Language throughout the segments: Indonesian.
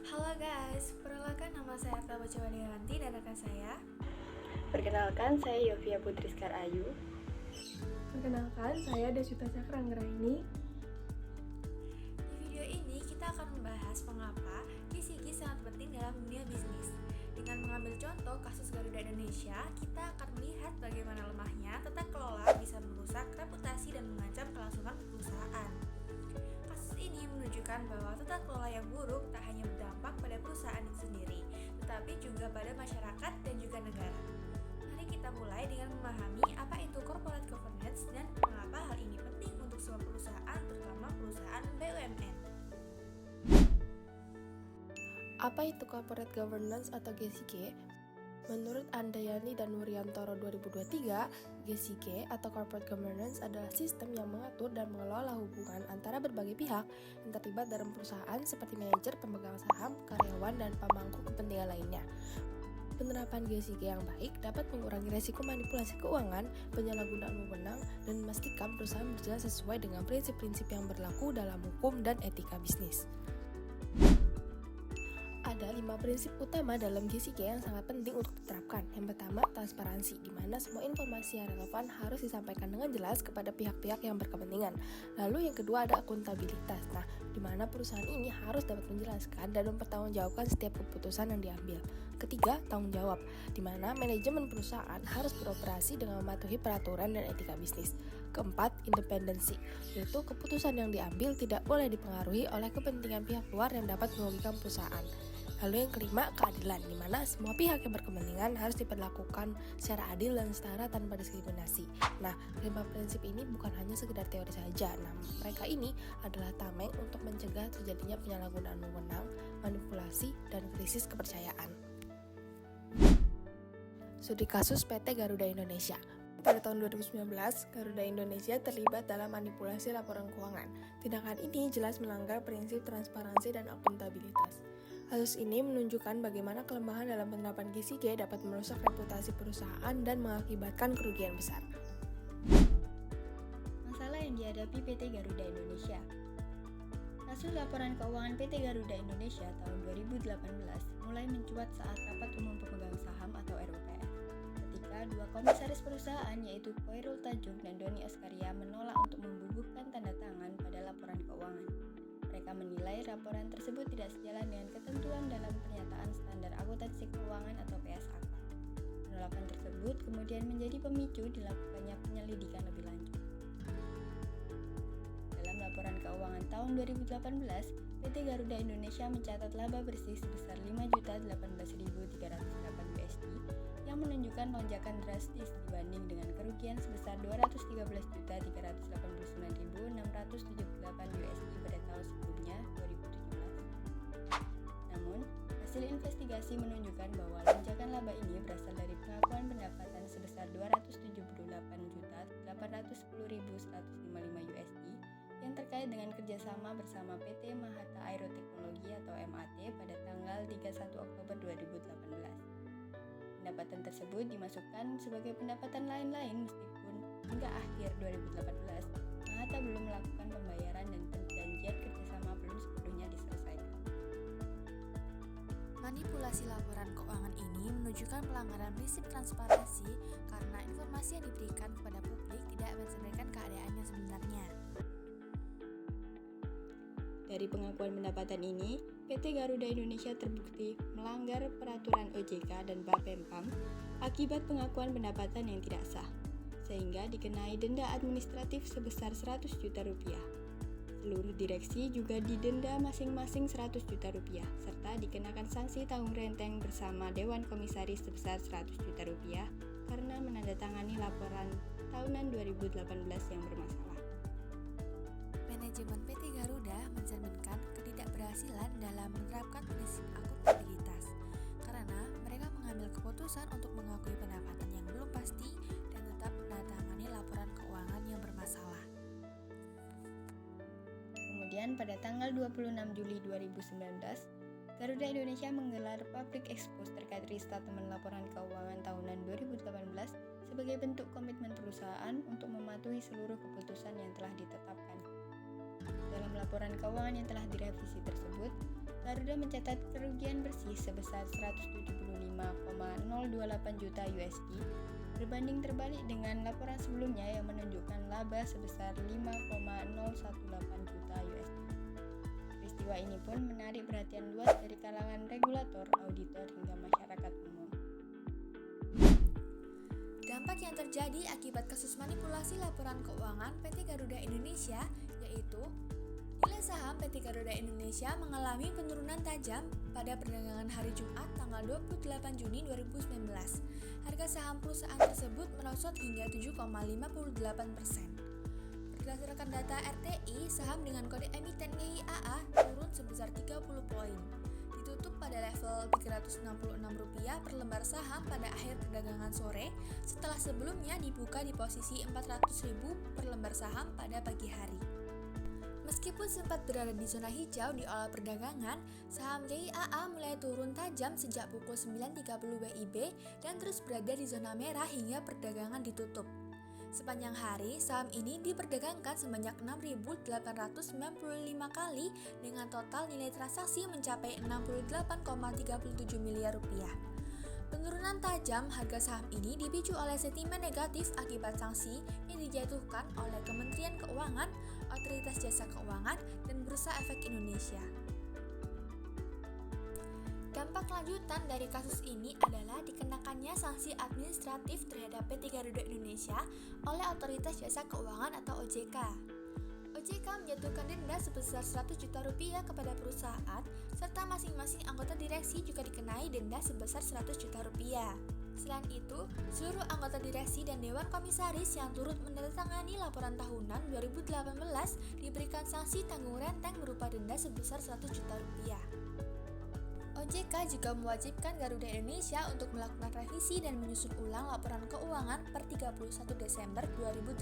Halo guys, perkenalkan nama saya Arta Bacawadewanti dan rekan saya. Perkenalkan, saya Yovia Putriskar Ayu. Perkenalkan, saya Deswita Cakranggraini. Di video ini kita akan membahas mengapa KCG sangat penting dalam dunia bisnis. Dengan mengambil contoh kasus Garuda Indonesia, kita akan melihat bagaimana lemahnya tata kelola bisa merusak reputasi dan mengancam kelangsungan perusahaan. Kasus ini menunjukkan bahwa tata kelola yang buruk tak hanya berdampak pada perusahaan itu sendiri, tetapi juga pada masyarakat dan juga negara. Mari kita mulai dengan memahami apa itu corporate governance dan mengapa hal ini penting untuk semua perusahaan, terutama perusahaan BUMN. Apa itu Corporate Governance atau GCG? Menurut Andayani dan Nuriantoro 2023, GCG atau Corporate Governance adalah sistem yang mengatur dan mengelola hubungan antara berbagai pihak yang terlibat dalam perusahaan seperti manajer, pemegang saham, karyawan, dan pemangku kepentingan lainnya. Penerapan GCG yang baik dapat mengurangi resiko manipulasi keuangan, penyalahgunaan wewenang, dan memastikan perusahaan berjalan sesuai dengan prinsip-prinsip yang berlaku dalam hukum dan etika bisnis. Ada 5 prinsip utama dalam GCG yang sangat penting untuk diterapkan. Yang pertama, transparansi, di mana semua informasi yang relevan harus disampaikan dengan jelas kepada pihak-pihak yang berkepentingan. Lalu yang kedua ada akuntabilitas, di mana perusahaan ini harus dapat menjelaskan dan mempertanggungjawabkan setiap keputusan yang diambil. Ketiga, tanggung jawab, di mana manajemen perusahaan harus beroperasi dengan mematuhi peraturan dan etika bisnis. Keempat, independensi, yaitu keputusan yang diambil tidak boleh dipengaruhi oleh kepentingan pihak luar yang dapat merugikan perusahaan. Lalu yang kelima, keadilan, di mana semua pihak yang berkepentingan harus diperlakukan secara adil dan setara tanpa diskriminasi. Kelima prinsip ini bukan hanya sekedar teori saja. Mereka ini adalah tameng untuk mencegah terjadinya penyalahgunaan wewenang, manipulasi, dan krisis kepercayaan. Studi kasus PT Garuda Indonesia. Pada tahun 2019, Garuda Indonesia terlibat dalam manipulasi laporan keuangan. Tindakan ini jelas melanggar prinsip transparansi dan akuntabilitas. Kasus ini menunjukkan bagaimana kelemahan dalam penerapan GCG dapat merusak reputasi perusahaan dan mengakibatkan kerugian besar. Masalah yang dihadapi PT Garuda Indonesia. Kasus laporan keuangan PT Garuda Indonesia tahun 2018 mulai mencuat saat rapat umum pemegang saham atau RUPS. Ketika dua komisaris perusahaan yaitu Khairul Tanjung dan Doni Askaria menolak untuk membubuhkan tanda tangan pada laporan keuangan. Mereka menilai laporan tersebut tidak sejalan dengan ketentuan dalam pernyataan standar akuntansi keuangan atau PSAK. Penolakan tersebut kemudian menjadi pemicu dilakukannya penyelidikan lebih lanjut. Dalam laporan keuangan tahun 2018, PT Garuda Indonesia mencatat laba bersih sebesar 5.018.308 USD yang menunjukkan lonjakan drastis dibanding dengan kerugian sebesar 213.389.678 USD pada tahun sebelumnya 2017. Namun, hasil investigasi menunjukkan bahwa lonjakan laba ini berasal dari pengakuan pendapatan sebesar 278.810.155 USD yang terkait dengan kerjasama bersama PT Mahata Aeroteknologi atau MAT pada tanggal 31 Oktober 2018. Pendapatan tersebut dimasukkan sebagai pendapatan lain-lain meskipun hingga akhir 2018, Mahata belum melakukan pembayaran dan perjanjian kerjasama belum sepenuhnya diselesaikan. Manipulasi laporan keuangan ini menunjukkan pelanggaran prinsip transparansi karena informasi yang diberikan kepada publik tidak mencerminkan keadaan yang sebenarnya. Dari pengakuan pendapatan ini, PT Garuda Indonesia terbukti melanggar peraturan OJK dan Bapemkam akibat pengakuan pendapatan yang tidak sah, sehingga dikenai denda administratif sebesar 100 juta rupiah. Seluruh direksi juga didenda masing-masing 100 juta rupiah, serta dikenakan sanksi tanggung renteng bersama Dewan Komisaris sebesar 100 juta rupiah karena menandatangani laporan tahunan 2018 yang bermasalah. Manajemen PT Garuda mencerminkan ketidakberhasilan dalam menerapkan prinsip akuntabilitas karena mereka mengambil keputusan untuk mengakui pendapatan yang belum pasti dan tetap menandatangani laporan keuangan yang bermasalah. Kemudian pada tanggal 26 Juli 2019, Garuda Indonesia menggelar public expose terkait restatement laporan keuangan tahunan 2018 sebagai bentuk komitmen perusahaan untuk mematuhi seluruh keputusan yang telah ditetapkan. Dalam laporan keuangan yang telah direvisi tersebut, Garuda mencatat kerugian bersih sebesar 175,028 juta USD berbanding terbalik dengan laporan sebelumnya yang menunjukkan laba sebesar 5,018 juta USD. Peristiwa ini pun menarik perhatian luas dari kalangan regulator, auditor, hingga masyarakat umum. Dampak yang terjadi akibat kasus manipulasi laporan keuangan PT Garuda Indonesia yaitu nilai saham PT Garuda Indonesia mengalami penurunan tajam pada perdagangan hari Jumat tanggal 28 Juni 2019. Harga saham perusahaan tersebut merosot hingga 7,58%. Berdasarkan data RTI, saham dengan kode emiten GIAA turun sebesar 30 poin. Ditutup pada level Rp366 per lembar saham pada akhir perdagangan sore setelah sebelumnya dibuka di posisi Rp400.000 per lembar saham pada pagi hari. Meskipun sempat berada di zona hijau di awal perdagangan, saham GIAA mulai turun tajam sejak pukul 9.30 WIB dan terus berada di zona merah hingga perdagangan ditutup. Sepanjang hari, saham ini diperdagangkan sebanyak 6.895 kali dengan total nilai transaksi mencapai 68,37 miliar rupiah. Penurunan tajam harga saham ini dipicu oleh sentimen negatif akibat sanksi yang dijatuhkan oleh Kementerian Keuangan, Otoritas Jasa Keuangan, dan Bursa Efek Indonesia. Dampak lanjutan dari kasus ini adalah dikenakannya sanksi administratif terhadap PT Garuda Indonesia oleh Otoritas Jasa Keuangan atau OJK. OJK menjatuhkan denda sebesar 100 juta rupiah kepada perusahaan, serta masing-masing anggota direksi juga dikenai denda sebesar 100 juta rupiah. Selain itu, seluruh anggota direksi dan Dewan Komisaris yang turut menandatangani laporan tahunan 2018 diberikan sanksi tanggung renteng berupa denda sebesar 100 juta rupiah. OJK juga mewajibkan Garuda Indonesia untuk melakukan revisi dan menyusun ulang laporan keuangan per 31 Desember 2018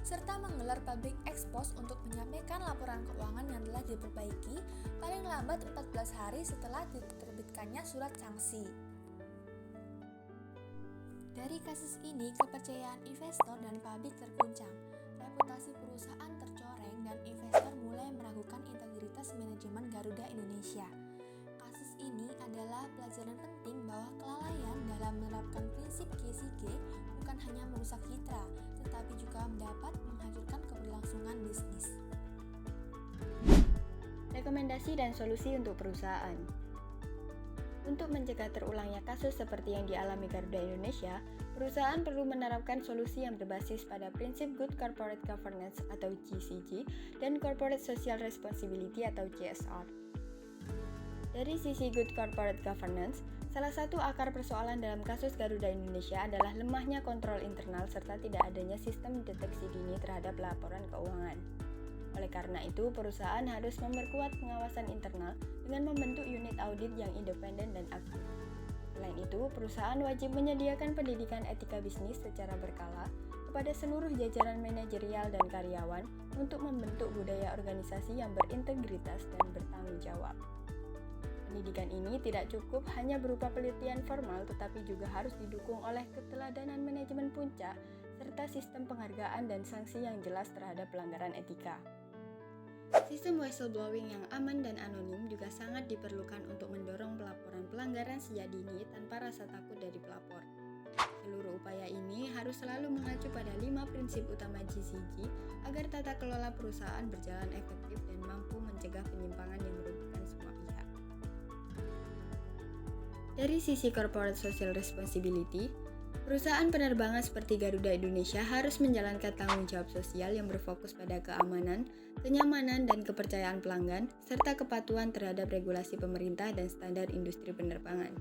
serta menggelar public expose untuk menyampaikan laporan keuangan yang telah diperbaiki paling lambat 14 hari setelah diterbitkannya surat sanksi. Dari kasus ini, kepercayaan investor dan publik terguncang, reputasi perusahaan tercoreng, dan investor mulai meragukan integritas manajemen Garuda Indonesia. Kasus ini adalah pelajaran penting bahwa kelalaian dalam menerapkan prinsip GCG bukan hanya merusak citra, tetapi juga dapat menghancurkan keberlangsungan bisnis. Rekomendasi dan solusi untuk perusahaan. Untuk mencegah terulangnya kasus seperti yang dialami Garuda Indonesia, perusahaan perlu menerapkan solusi yang berbasis pada prinsip Good Corporate Governance atau GCG dan Corporate Social Responsibility atau CSR. Dari sisi Good Corporate Governance, salah satu akar persoalan dalam kasus Garuda Indonesia adalah lemahnya kontrol internal serta tidak adanya sistem deteksi dini terhadap laporan keuangan. Oleh karena itu, perusahaan harus memperkuat pengawasan internal dengan membentuk unit audit yang independen dan aktif. Selain itu, perusahaan wajib menyediakan pendidikan etika bisnis secara berkala kepada seluruh jajaran manajerial dan karyawan untuk membentuk budaya organisasi yang berintegritas dan bertanggung jawab. Pendidikan ini tidak cukup hanya berupa penelitian formal, tetapi juga harus didukung oleh keteladanan manajemen puncak serta sistem penghargaan dan sanksi yang jelas terhadap pelanggaran etika. Sistem whistleblowing yang aman dan anonim juga sangat diperlukan untuk mendorong pelaporan pelanggaran sejak dini tanpa rasa takut dari pelapor. Seluruh upaya ini harus selalu mengacu pada 5 prinsip utama GCG agar tata kelola perusahaan berjalan efektif dan mampu mencegah penyimpangan yang merugikan semua pihak. Dari sisi Corporate Social Responsibility, perusahaan penerbangan seperti Garuda Indonesia harus menjalankan tanggung jawab sosial yang berfokus pada keamanan, kenyamanan, dan kepercayaan pelanggan, serta kepatuhan terhadap regulasi pemerintah dan standar industri penerbangan.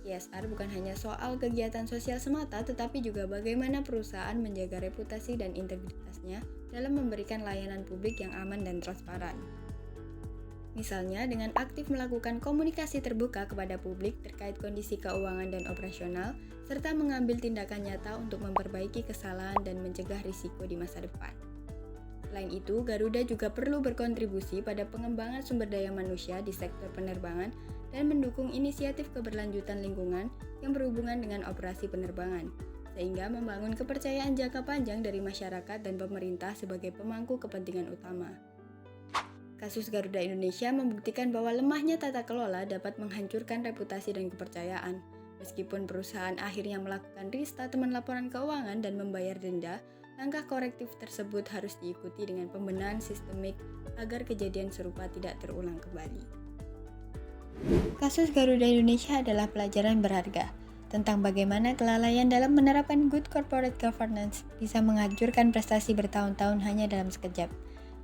CSR bukan hanya soal kegiatan sosial semata, tetapi juga bagaimana perusahaan menjaga reputasi dan integritasnya dalam memberikan layanan publik yang aman dan transparan. Misalnya dengan aktif melakukan komunikasi terbuka kepada publik terkait kondisi keuangan dan operasional, serta mengambil tindakan nyata untuk memperbaiki kesalahan dan mencegah risiko di masa depan. Selain itu, Garuda juga perlu berkontribusi pada pengembangan sumber daya manusia di sektor penerbangan dan mendukung inisiatif keberlanjutan lingkungan yang berhubungan dengan operasi penerbangan, sehingga membangun kepercayaan jangka panjang dari masyarakat dan pemerintah sebagai pemangku kepentingan utama. Kasus Garuda Indonesia membuktikan bahwa lemahnya tata kelola dapat menghancurkan reputasi dan kepercayaan. Meskipun perusahaan akhirnya melakukan restatement laporan keuangan dan membayar denda, langkah korektif tersebut harus diikuti dengan pembenahan sistemik agar kejadian serupa tidak terulang kembali. Kasus Garuda Indonesia adalah pelajaran berharga tentang bagaimana kelalaian dalam menerapkan good corporate governance bisa menghancurkan prestasi bertahun-tahun hanya dalam sekejap.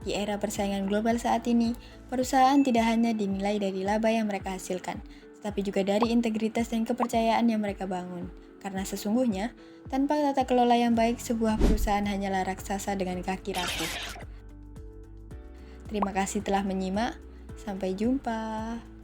Di era persaingan global saat ini, perusahaan tidak hanya dinilai dari laba yang mereka hasilkan, tetapi juga dari integritas dan kepercayaan yang mereka bangun. Karena sesungguhnya, tanpa tata kelola yang baik, sebuah perusahaan hanyalah raksasa dengan kaki rapuh. Terima kasih telah menyimak. Sampai jumpa.